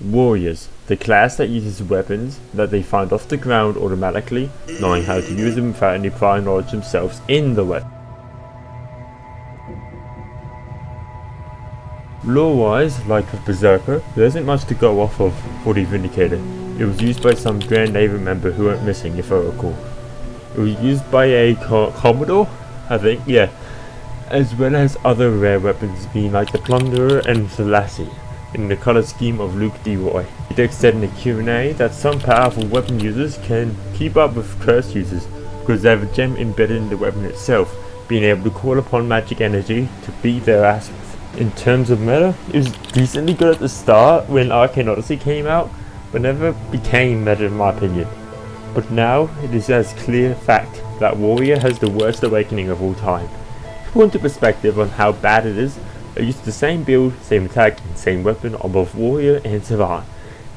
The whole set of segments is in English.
Warriors, the class that uses weapons that they find off the ground automatically, knowing how to use them without any prior knowledge themselves in the weapon. Lore-wise, like with Berserker, there isn't much to go off of for the Vindicator. It was used by some Grand Navy member who went missing, if I recall. It was used by a Commodore, I think, yeah, as well as other rare weapons being like the Plunderer and the Lassie, in the colour scheme of Luke DeRoy. It said in the Q&A that some powerful weapon users can keep up with curse users because they have a gem embedded in the weapon itself, being able to call upon magic energy to beat their ass with. In terms of meta, it was decently good at the start when Arcane Odyssey came out, but never became meta in my opinion. But now it is as clear fact that Warrior has the worst awakening of all time. To put into perspective on how bad it is, I used the same build, same attack, and same weapon on both Warrior and Savant,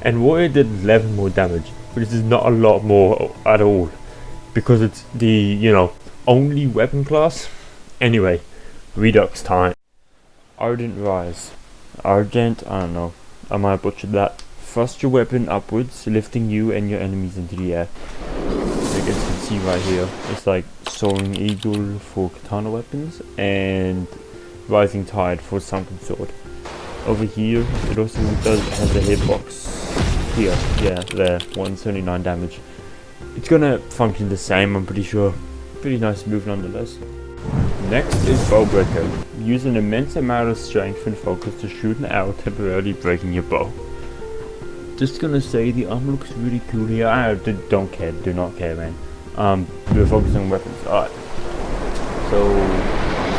and Warrior did 11 more damage, which is not a lot more at all, because it's the, only weapon class. Anyway, Redux time. Ardent Rise. Ardent, I don't know, I might have butchered that. Thrust your weapon upwards, lifting you and your enemies into the air. So you guys can see right here, it's like Soaring Eagle for katana weapons, and Rising Tide for Sunken Sword. Over here, it also has a hitbox. Here, yeah, there, 179 damage. It's gonna function the same, I'm pretty sure. Pretty nice move nonetheless. Next is Bowbreaker. Use an immense amount of strength and focus to shoot an arrow, temporarily breaking your bow. Just gonna say the arm looks really cool here. I don't care, do not care, man. We're focusing on weapons. Alright. So,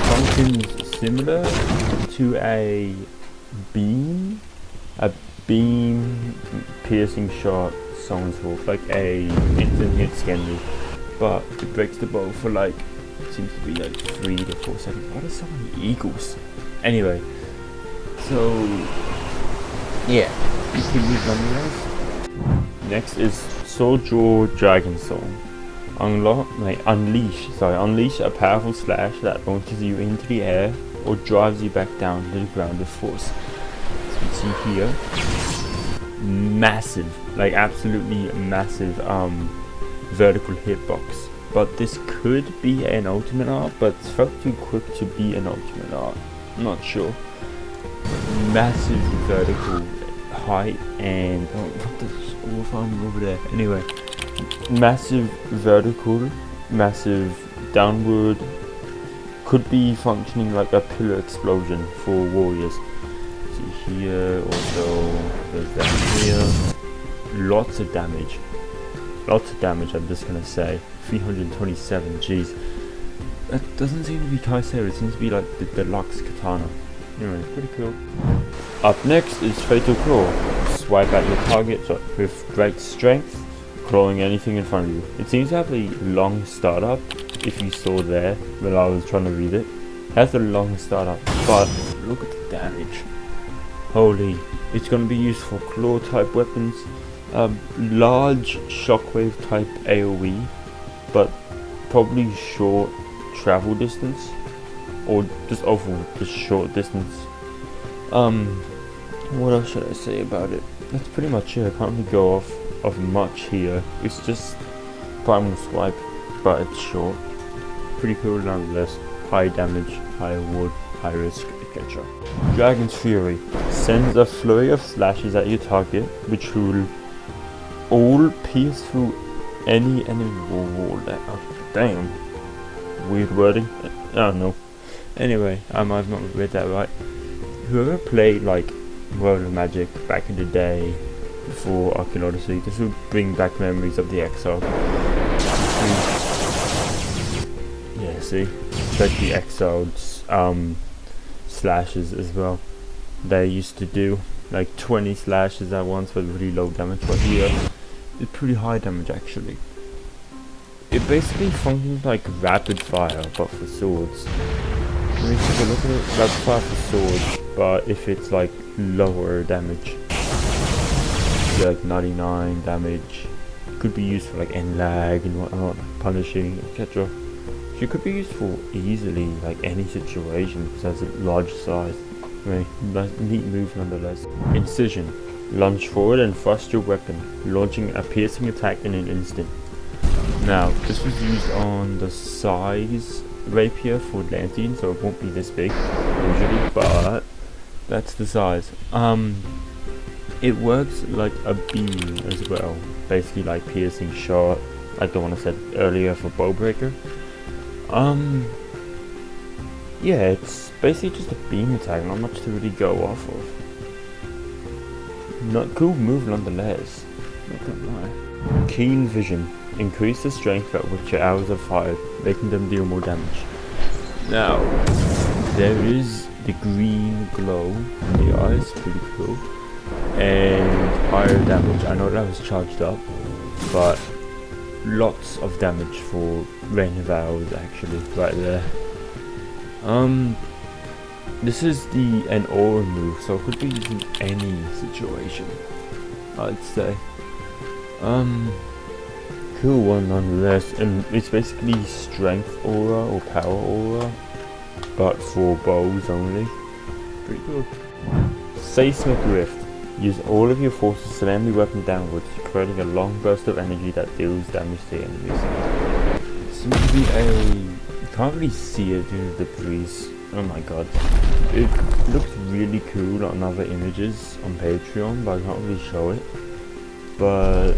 functions similar to a beam piercing shot, so on and so forth, like a instant hit scan move, but it breaks the bow for like, seems to be like 3 to 4 seconds. What are so many eagles? Anyway, so yeah, you can use nonetheless. Next is Soldier Dragon Song. Unleash a powerful slash that launches you into the air or drives you back down to the ground with force. As you can see here, massive, like absolutely massive vertical hitbox. But this could be an ultimate art, but it's felt too quick to be an ultimate art. I'm not sure. Massive vertical height and what the farm over there. Anyway, massive vertical, massive downward. Could be functioning like a pillar explosion for warriors. See here, also there's that here. Lots of damage. I'm just gonna say. 327, jeez. That doesn't seem to be Kaisera, it seems to be like the deluxe katana. Anyway, it's pretty cool. Up next is Fatal Claw. Swipe at your target with great strength, clawing anything in front of you. It seems to have a long startup, if you saw there when I was trying to read it. It has a long startup, but look at the damage. Holy, it's gonna be used for claw type weapons, large shockwave type AoE, but probably short travel distance, or just overall just short distance. What else should I say about it? That's pretty much it. I can't really go off of much here. It's just primal swipe, but it's short. Pretty cool nonetheless. High damage, high reward, high risk, etc. Dragon's Fury sends a flurry of slashes at your target, which will all pierce through any enemy wall. Damn, weird wording. I don't know. Anyway, I might have not read that right. Whoever played like World of Magic back in the day before Arcane Odyssey, this will bring back memories of the Exile. Yeah, see, like the Exiled slashes as well. They used to do like 20 slashes at once with really low damage, but here it's pretty high damage actually. It basically functions like rapid fire but for swords. Let me take a look at it. Rapid fire for swords, but if it's like lower damage, like 99 damage, it could be used for like end lag and whatnot, like punishing, etc. So it could be used for easily like any situation because it has a large size. Anyway, neat move nonetheless. Incision. Lunge forward and thrust your weapon, launching a piercing attack in an instant. Now, this was used on the size rapier for Lanthean, so it won't be this big usually, but that's the size. It works like a beam as well, basically like piercing shot, like the one I said earlier for Bowbreaker. Yeah, it's basically just a beam attack, not much to really go off of. Not cool move nonetheless, not gonna lie. Keen vision. Increase the strength at which your arrows are fired, making them deal more damage. Now, there is the green glow in the eyes, pretty cool. And higher damage. I know that was charged up, but lots of damage for range of arrows actually, right there. This is an aura move, so it could be used in any situation, I'd say. Cool one nonetheless, and it's basically strength aura or power aura, but for bows only. Pretty cool. Seismic Rift. Use all of your force to slam your weapon downwards, creating a long burst of energy that deals damage to enemies. It seems to be you can't really see it due to the breeze. Oh my god. It looks really cool on other images on Patreon, but I can't really show it. But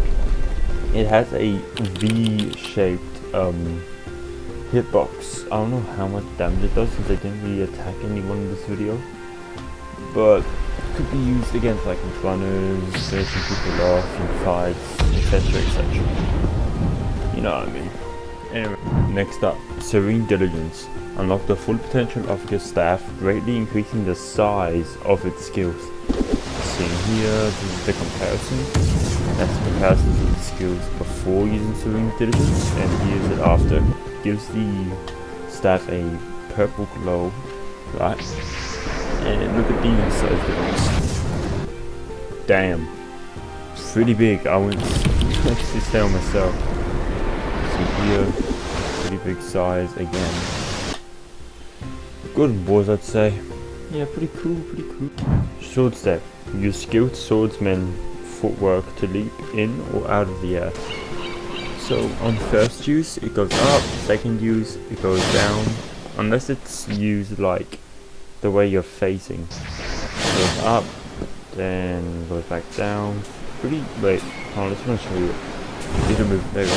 it has a V-shaped hitbox. I don't know how much damage it does since I didn't really attack anyone in this video. But it could be used against like runners, finishing people off in fights, etc, etc. You know what I mean. Anyway, next up, Serene Diligence. Unlock the full potential of your staff, greatly increasing the size of its skills. Seeing here, this is the comparison. That's the comparison of the skills before using Serene Diligence, and here's it after. Gives the staff a purple glow, right? And look at the size difference. Damn. Pretty big. I wouldn't actually say on myself. See here, pretty big size again. Good boys, I'd say. Yeah, pretty cool, pretty cool. Sword step. Use skilled swordsman footwork to leap in or out of the air. So on first use it goes up, second use it goes down, unless it's used like the way you're facing. It goes up, then goes back down. Pretty, wait, hold on, let's want to show you. Need to move, there we go.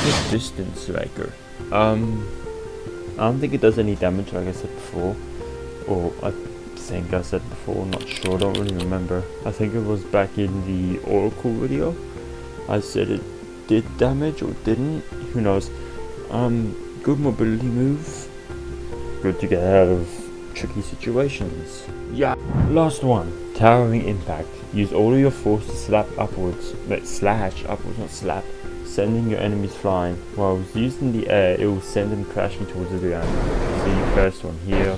The distance striker. I don't think it does any damage like I said before. Or I think I said before, not sure, don't really remember. I think it was back in the Oracle video. I said it did damage or didn't, who knows. Good mobility move. Good to get out of tricky situations. Yeah. Last one. Towering Impact. Use all of your force to slap upwards. Slash upwards, not slap. Sending your enemies flying. While it's used in the air, it will send them crashing towards the ground. See the first one here.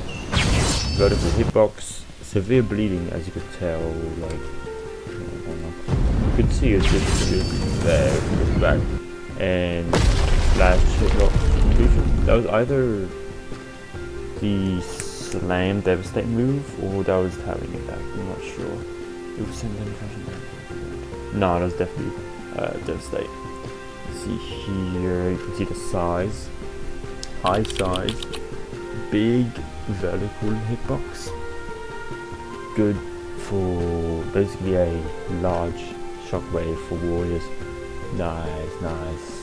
Vertical hitbox. Severe bleeding, as you could tell. Like, you could see it just there from the back. And slash hitbox completion. That was either the slam devastate move or that was towering impact. I'm not sure. It was send them crashing down. No, that was definitely devastate. See here, you can see the size, high size, big vertical hitbox, good for basically a large shockwave for warriors. Nice, nice.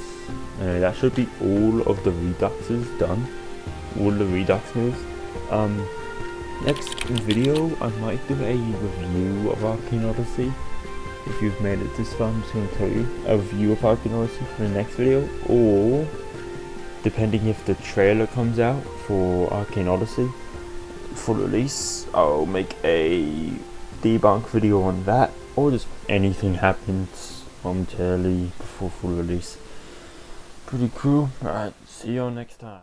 Anyway, that should be all of the reduxes done, all the redux moves. Next video I might do a review of Arcane Odyssey. If you've made it this far, I'm just going to tell you a review of Arcane Odyssey for the next video, or depending if the trailer comes out for Arcane Odyssey full release, I'll make a debunk video on that, or just anything happens momentarily before full release. Pretty cool. Alright, see you all next time.